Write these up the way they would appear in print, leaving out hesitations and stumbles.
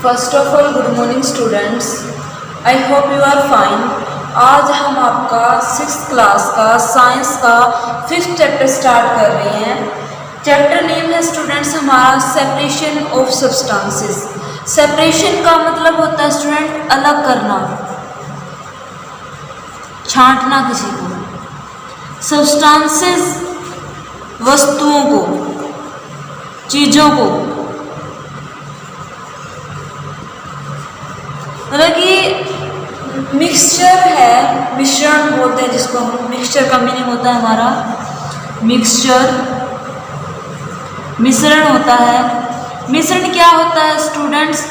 First of all good morning students, I hope you are fine. आज हम आपका 6th class का science का 5th चैप्टर स्टार्ट कर रहे हैं। चैप्टर नेम है स्टूडेंट्स हमारा सेपरेशन ऑफ सब्सटेंसेस। सेपरेशन का मतलब होता है स्टूडेंट अलग करना, छांटना किसी को। सब्सटेंसेस वस्तुओं को, चीज़ों को, मतलब कि मिक्सचर है, मिश्रण बोलते हैं जिसको हम। मिक्सचर का मीनिंग होता है हमारा मिक्सचर, मिश्रण होता है। मिश्रण क्या होता है स्टूडेंट्स?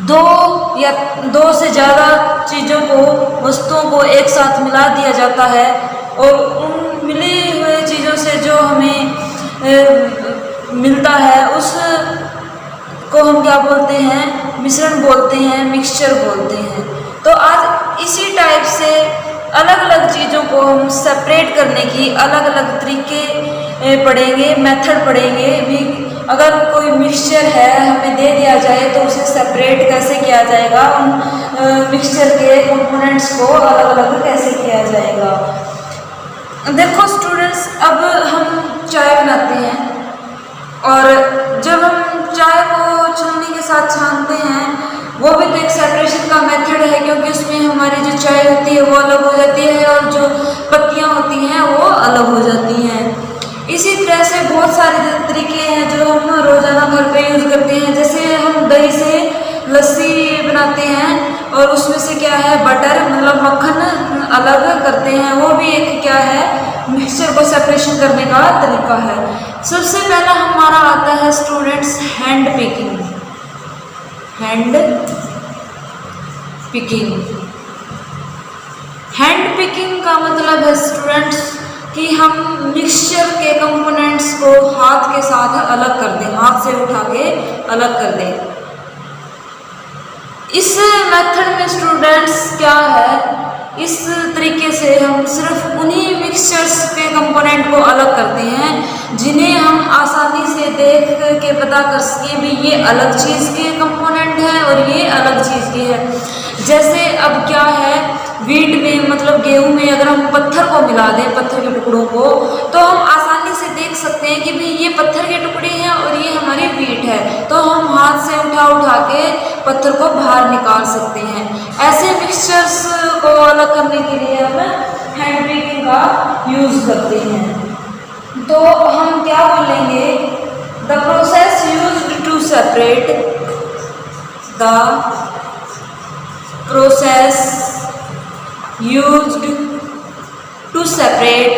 दो या दो से ज़्यादा चीज़ों को, वस्तुओं को एक साथ मिला दिया जाता है और उन मिली हुई चीज़ों से जो हमें मिलता है उस को हम क्या बोलते हैं? मिश्रण बोलते हैं, मिक्सचर बोलते हैं। तो आज इसी टाइप से अलग अलग चीज़ों को हम सेपरेट करने की अलग अलग तरीके पढ़ेंगे, मेथड पढ़ेंगे भी। अगर कोई मिक्सचर है हमें दे दिया जाए तो उसे सेपरेट कैसे किया जाएगा, उन मिक्सचर के कंपोनेंट्स को अलग अलग कैसे किया जाएगा। देखो स्टूडेंट्स, अब हम चाय बनाते हैं और जब हम चाय को छन्नी के साथ छानते हैं, वो भी तो एक सेपरेशन का मेथड है, क्योंकि उसमें हमारी जो चाय होती है वो अलग हो जाती है और जो पत्तियां होती हैं वो अलग हो जाती हैं। इसी तरह से बहुत सारे तरीके हैं जो हम रोज़ाना घर पे यूज़ करते हैं। जैसे हम दही से लस्सी बनाते हैं और उसमें से क्या है, बटर मतलब मक्खन अलग करते हैं, वो भी एक क्या है, मिक्सचर को सेपरेशन करने का तरीका है। सबसे पहला हमारा आता है students hand picking. Hand picking, hand picking का मतलब है स्टूडेंट्स कि हम मिक्सचर के कंपोनेंट्स को हाथ के साथ अलग कर दें, हाथ से उठा के अलग कर दें। इस मेथड में स्टूडेंट्स क्या है, इस तरीके से हम सिर्फ उन्हीं मिक्सचर्स के कंपोनेंट को अलग करते हैं जिन्हें हम आसानी से देख के पता कर सके भी ये अलग चीज़ के कंपोनेंट है और ये अलग चीज़ के है। जैसे अब क्या है, वीट में मतलब गेहूं में अगर हम पत्थर को मिला दें, पत्थर के टुकड़ों को, तो हम आसानी से देख सकते हैं कि भाई ये पत्थर के टुकड़े हैं और ये हमारी वीट है। तो हम हाथ से उठा के पत्थर को बाहर निकाल सकते हैं। ऐसे मिक्सचर्स को अलग करने के लिए हम हैंड पिकिंग का यूज़ करते हैं। तो हम क्या बोलेंगे, the process used to separate, the process used to separate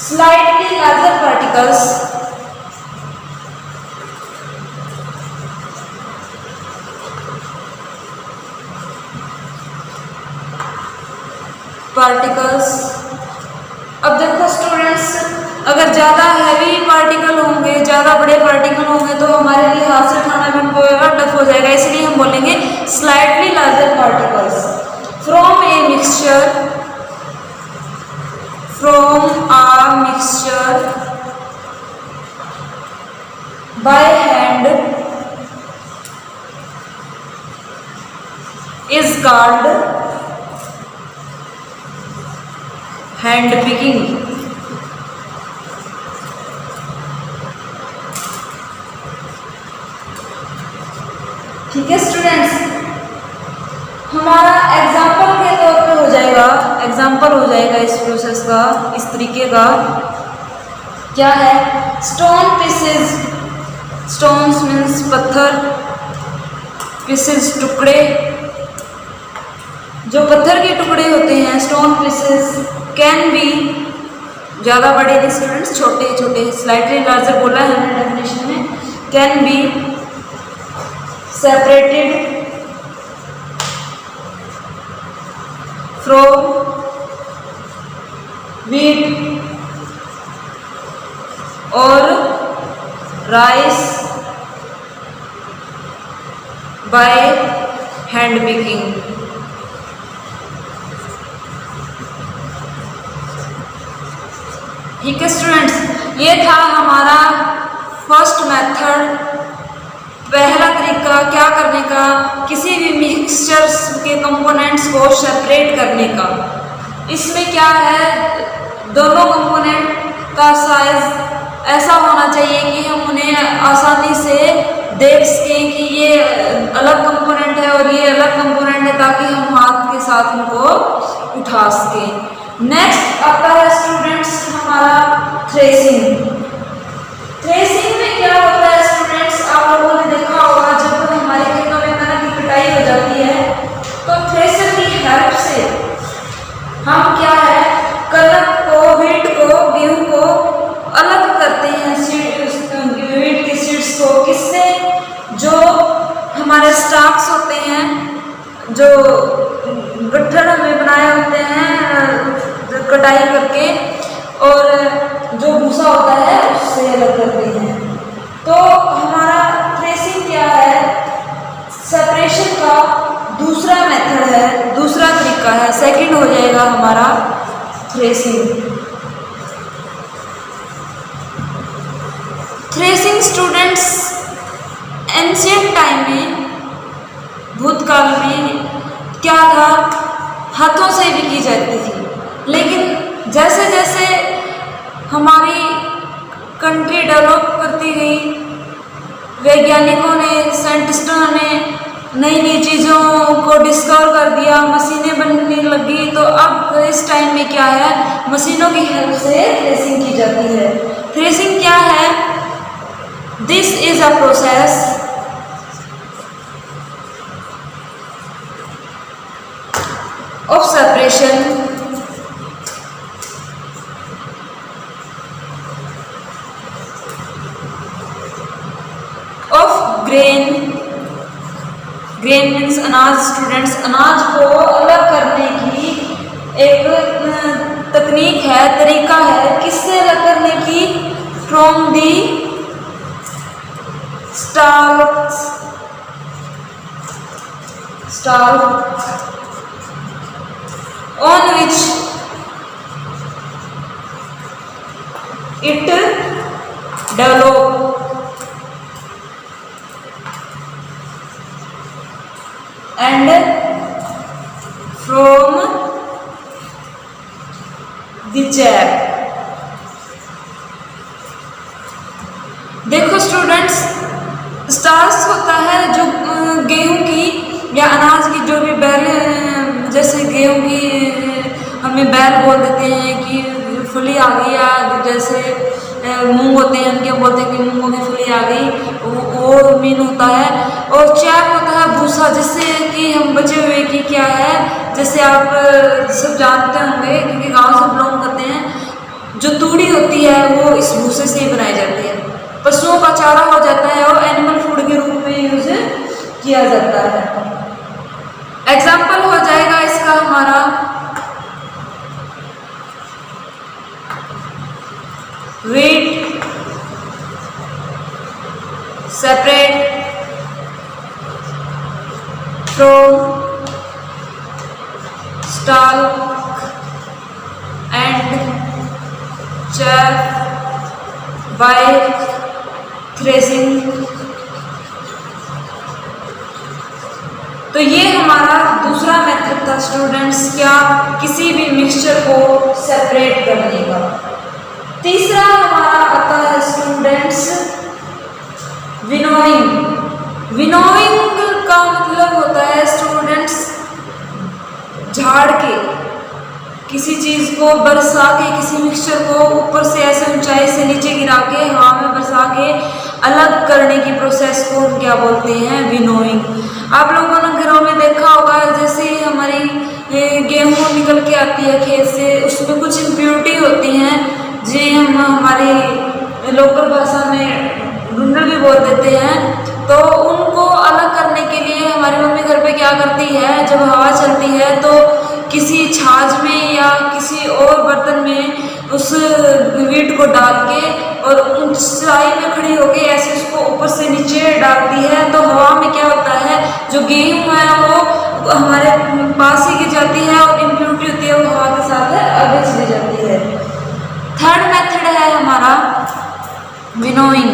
slightly larger particles अब देखो स्टूडेंट्स, अगर ज़्यादा हैवी पार्टिकल होंगे, ज़्यादा बड़े पार्टिकल होंगे तो हमारे लिए हाथ से उठाना भी होगा, टफ हो जाएगा। इसलिए हम बोलेंगे slightly larger particles from a mixture, from a mixture by hand is called hand picking. ठीक है स्टूडेंट्स, हमारा एग्जाम्पल के तौर पे हो जाएगा, एग्जाम्पल हो जाएगा इस प्रोसेस का, इस तरीके का। क्या है, स्टोन पीसेस, स्टोन्स मीन्स पत्थर, पीसेस टुकड़े, जो पत्थर के टुकड़े होते हैं, स्टोन पीसेस कैन बी, ज़्यादा बड़े नहीं स्टूडेंट्स, छोटे छोटे, स्लाइटली लार्जर बोला है हमने डेफिनेशन में, can be separated from wheat or rice by hand picking। ठीक है स्टूडेंट्स, ये था हमारा फर्स्ट मेथड, पहला तरीका क्या करने का, किसी भी मिक्सचर्स के कंपोनेंट्स को सेपरेट करने का। इसमें क्या है, दोनों कंपोनेंट का साइज ऐसा होना चाहिए कि हम उन्हें आसानी से देख सकें कि ये अलग कंपोनेंट है और ये अलग कंपोनेंट है, ताकि हम हाथ के साथ उनको उठा सकें। नेक्स्ट आता है स्टूडेंट्स हमारा थ्रेसिंग। थ्रेसिंग में क्या होता है स्टूडेंट्स, आप लोगों ने देखा होगा जब हमारे खेतों में कनक की कटाई हो जाती है तो थ्रेसर की हेल्प से हम क्या है, कनक को, व्हीट को, गेहूं को अलग करते हैं, व्हीट की सीड्स को। किससे? जो हमारे स्टाक्स होते हैं, जो गट्ठर हमें बनाए होते हैं कटाई करके, और जो भूसा होता है उससे अलग करते हैं। तो हमारा थ्रेसिंग क्या है, सेपरेशन का दूसरा मेथड है, दूसरा तरीका है, सेकंड हो जाएगा हमारा threshing. Threshing students ancient time में, भूतकाल में क्या था, हाथों से भी की जाती थी, लेकिन जैसे जैसे हमारी कंट्री डेवलप करती गई, वैज्ञानिकों ने, साइंटिस्टों ने नई नई चीज़ों को डिस्कवर कर दिया, मशीनें बनने लगी, तो अब इस टाइम में क्या है, मशीनों की हेल्प से थ्रेसिंग की जाती है। थ्रेसिंग क्या है? This is a process of separation of grain means अनाज। स्टूडेंट्स, अनाज को अलग करने की एक तकनीक है, तरीका है। किससे अलग करने की? From the starch on which it develop and from the chaff। देखो स्टूडेंट्स, स्टार्च होता है जो गेहूं की या अनाज की जो भी बैल, जैसे गेहूं की हमें बैल बोल देते हैं कि फली आ गई, या जैसे मूंग होते हैं उनके बोलते हैं कि मूंगों की फली आ गई, वो मीन होता है। और चैप होता है भूसा, जिससे कि हम बचे हुए की क्या है, जैसे आप सब जानते होंगे क्योंकि गांव से बिलोंग करते हैं, जो तूड़ी होती है वो इस भूसे से ही बनाई जाती है, पशुओं का चारा हो जाता है और एनिमल फूड के रूप में यूज किया जाता है। एग्जाम्पल हो जाएगा इसका हमारा wheat separate from stalk and chaff by threshing। तो ये हमारा दूसरा मेथड था स्टूडेंट्स, क्या, किसी भी मिक्सचर को सेपरेट करने का। तीसरा हमारा आता है स्टूडेंट्स विनोइंग। विनोइंग का मतलब होता है स्टूडेंट्स झाड़ के, किसी चीज को बरसा के, किसी मिक्सचर को ऊपर से ऐसे ऊंचाई से नीचे गिरा के, हवा में बरसा के अलग करने की प्रोसेस को हम क्या बोलते हैं? विनोइंग। आप लोगों ने घरों में देखा होगा, जैसे हमारी गेहूं निकल के आती है खेत से, उसमें कुछ इम्प्योरिटी होती हैं, जी हम हमारी लोकल भाषा में ढूंढल भी बोल देते हैं। तो उनको अलग करने के लिए हमारी मम्मी घर पे क्या करती है, जब हवा चलती है तो किसी छाछ में या किसी और बर्तन में उस वीट को डाल के और ऊंचाई में खड़ी होके ऐसे उसको ऊपर से नीचे डालती है, तो हवा में क्या होता है, जो गेहूं है वो हमारे पास ही गिर जाती है और इम्प्योरिटी होती है वो हवा के साथ आगे चली जाती है। Third method winnowing.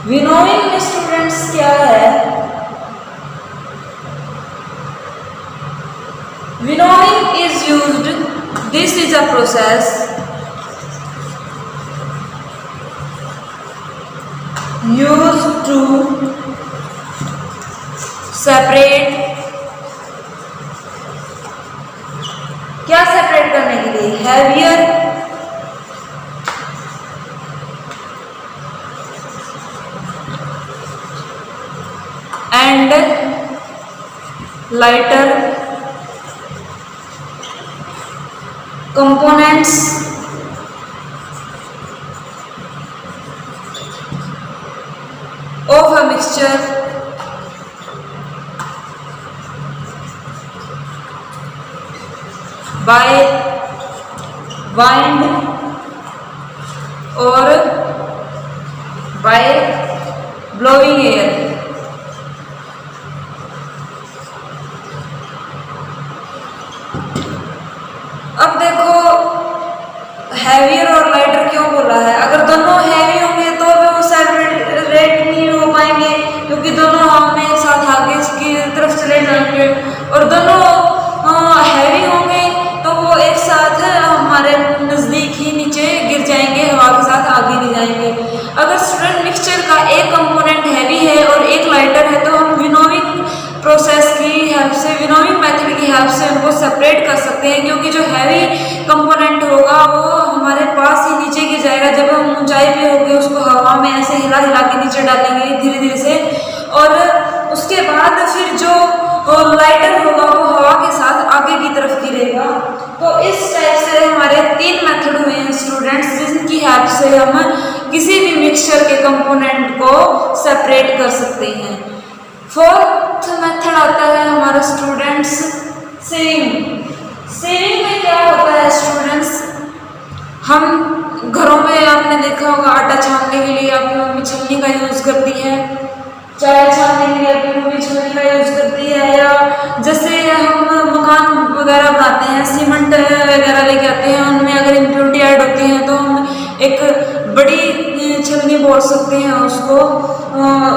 विनोइंग में स्टूडेंट्स क्या है? Winnowing is used, this is a process used to separate, क्या सेपरेट करने के लिए? Heavier and lighter components of a mixture by wind or by blowing air। अब देखो हैवियर और लाइटर क्यों बोला है? अगर दोनों हैवी होंगे तो वो सेपरेट नहीं हो पाएंगे, क्योंकि दोनों हमें एक साथ आगे की तरफ चले जाएंगे, और दोनों हैवी होंगे तो वो एक साथ हमारे नज़दीक ही नीचे गिर जाएंगे, हवा के साथ आगे नहीं जाएंगे। अगर स्टूडेंट मिक्सचर का एक कंपोनेंट हैवी है और एक लाइटर है तो हम विनोइंग प्रोसेस की हेल्प से, विनोइंग मेथड की हेल्प से उनको सेपरेट कर सकते हैं, क्योंकि जो हैवी कंपोनेंट होगा वो हमारे पास ही नीचे गिर जाएगा। जब हम ऊंचाई पे होंगे उसको हवा में ऐसे हिला हिला के नीचे डालेंगे धीरे धीरे से, और उसके बाद फिर जो लाइटर होगा वो हवा के साथ आगे की तरफ गिरेगा। तो इस टाइप से हमारे 3 मेथड हुए हैं स्टूडेंट्स, जिनकी हेल्प से हम किसी भी मिक्सचर के कंपोनेंट को सेपरेट कर सकते हैं। 4th मेथड आता है हमारा स्टूडेंट्स सेविंग। सेविंग में क्या होता है स्टूडेंट्स? हम घरों में आपने देखा होगा आटा छानने के लिए आपकी मम्मी छलनी का यूज़ करती है, चाय छानने के लिए आपकी मम्मी छलनी का यूज़ करती है, या जैसे हम मकान वगैरह बनाते हैं, सीमेंट वगैरह लेके आते हैं, उनमें अगर इम्प्योरिटी ऐड होती है तो हम एक बड़ी छलनी बोल सकते हैं उसको,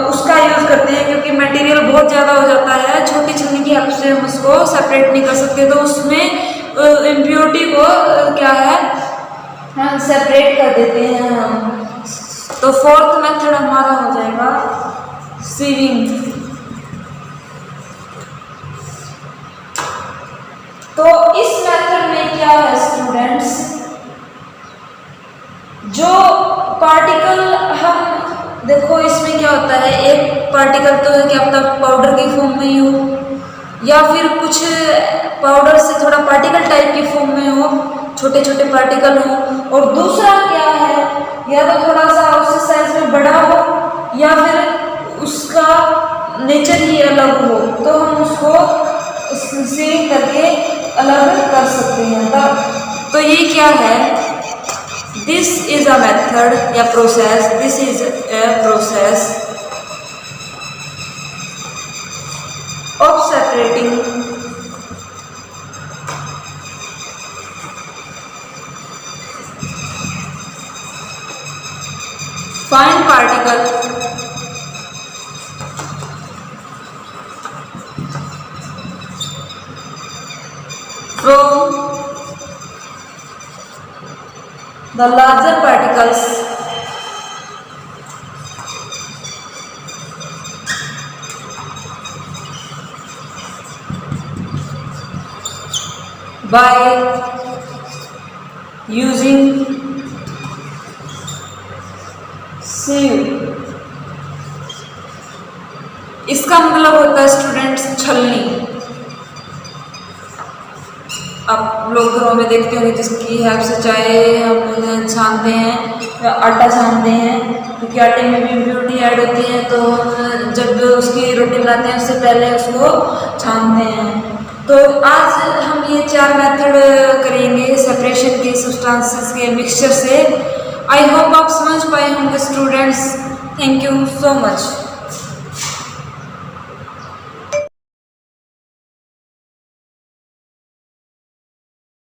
उसका यूज़ करते हैं, क्योंकि मटेरियल बहुत ज़्यादा हो जाता है। छोटी छलनी की हेल्प से हम उसको सेपरेट नहीं कर सकते, तो उसमें इम्प्योरिटी को क्या है हम सेपरेट कर देते हैं हम। तो 4th मेथड हमारा हो जाएगा सीविंग। तो इस मेथड में क्या है स्टूडेंट्स, जो पार्टिकल हम देखो इसमें क्या होता है, एक पार्टिकल तो है कि अपना पाउडर की फॉर्म में ही हो, या फिर कुछ पाउडर से थोड़ा पार्टिकल टाइप की फॉर्म में हो, छोटे छोटे पार्टिकल हो, और दूसरा क्या है या तो थोड़ा सा उससे साइज में बड़ा हो या फिर उसका नेचर ही अलग हो, तो हम उसको सीविंग करके अलग कर सकते हैं। तो ये क्या है, दिस इज अ मेथड या process, this is a process of separating fine particle from the larger particles by using sieve। इसका मतलब होता है स्टूडेंट्स छलनी। आप लोग घरों में देखते होंगे जिसकी हेल्प से चाय हम छानते हैं या आटा छानते हैं, क्योंकि आटे में भी इम्प्योरिटी ऐड होती है, तो जब उसकी रोटी बनाते हैं उससे पहले उसको छानते हैं। तो आज हम ये 4 मेथड करेंगे सेपरेशन के सब्सटेंसेस के मिक्सचर से। आई होप आप समझ पाए होंगे students. Thank you so much.